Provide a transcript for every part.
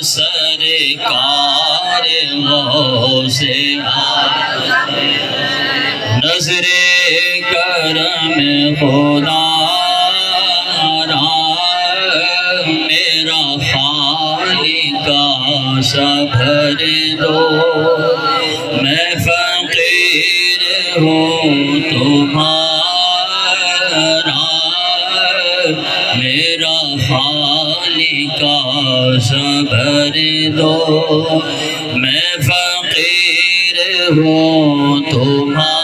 سرکار غوث اعظم نظر کرم خدا را میرا خالق سا بھر دو میں فقیر ہوں تمہارا میرا خالق سا بھر دو میں فقیر ہوں تمہارا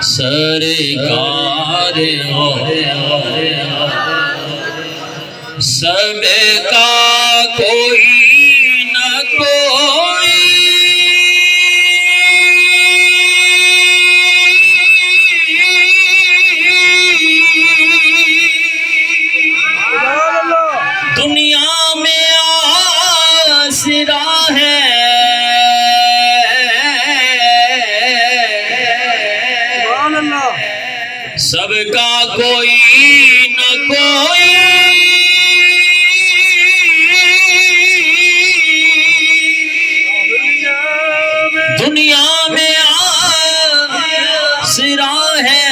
سرکار ہو سب کا کوئی نہ کوئی دنیا میں آسرا ہے سب کا کوئی نہ کوئی دنیا میں آسرا ہے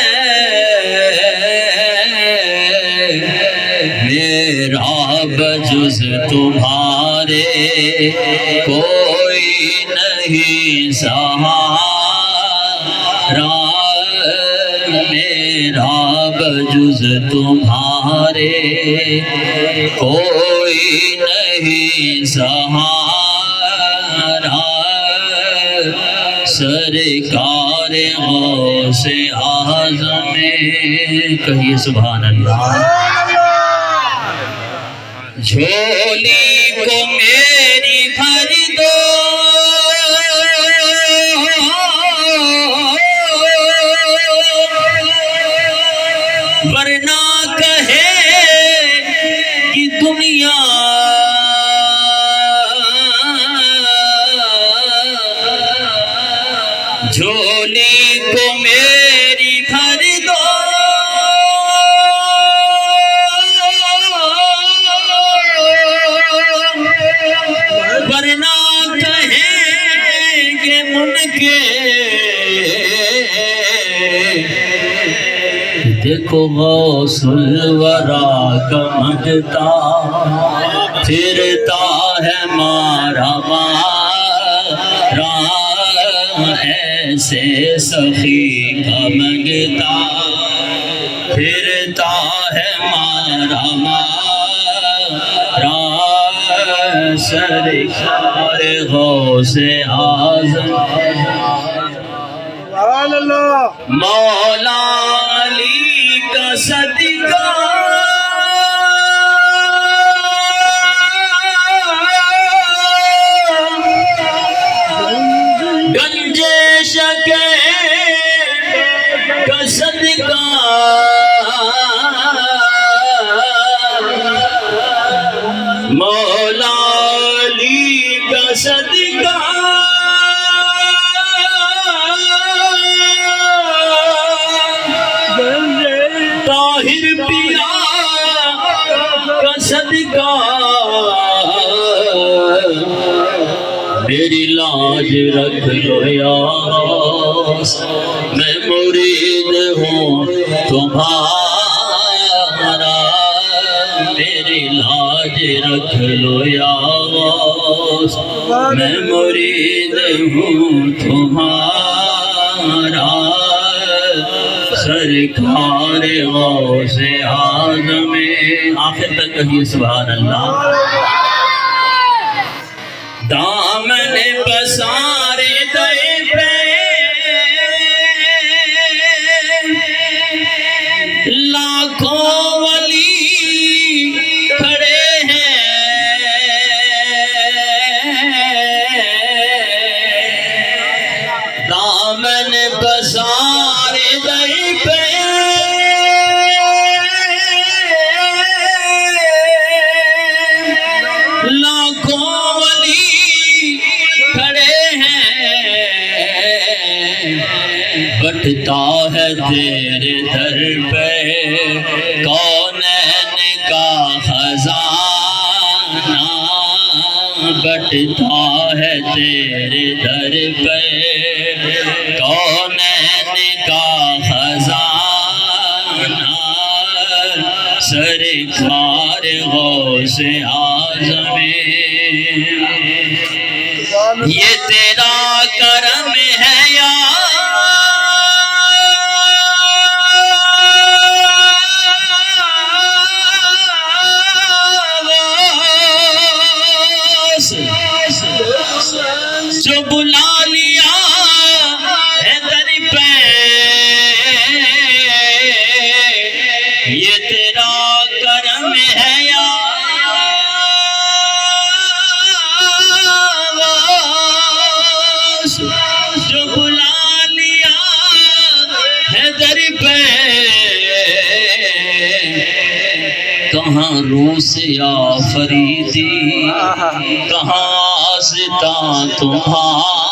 میرا بجز تمہارے کوئی نہیں سہارا میرا بجز تمہارے کوئی نہیں سہارا سرکار غوث اعظم کہیے سبحان اللہ جھولی کو میری بھر دو ورنہ کہے کہ دنیا جھولی کو میری بھر دو ورنہ کہیں گے منکر دیکھو غوث الورا کمجتا پھرتا ہے مارا مارا ایسے سخی کا منگتا پھرتا ہے مارا مارا سرکار غوث اعظم مولا علی کا صدقہ گنجے شکے کا صدقہ مولا علی کا صدقہ طاہر پیا کا صدقہ میری لاج رکھ لو یا غوث میں مرید ہوں تمہارا میری لاج رکھ لو یا غوث میں مرید ہوں تمہارا سرکار غوث اعظم آخر تک کہیے سبحان اللہ دامن پسارے دے پہ لاکھوں ولی کھڑے ہیں دامن پسارے دے پہ لاکھوں بٹتا ہے تیرے در پہ کونین کا خزانہ بٹتا ہے تیرے در پہ کونین کا خزانہ سرکار غوث اعظم یہ تیرا کرم ہے یا جو بلا لیا ہے در پہ یہ تیرا کرم ہے یا جو بلا لیا ہے در پہ کہاں روس یا فریدی کہاں آستاں تمہارا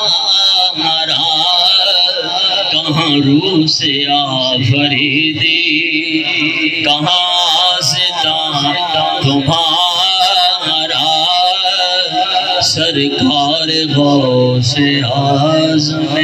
کہاں روس یا فریدی کہاں آستاں تمہارا سرکار غوث اعظم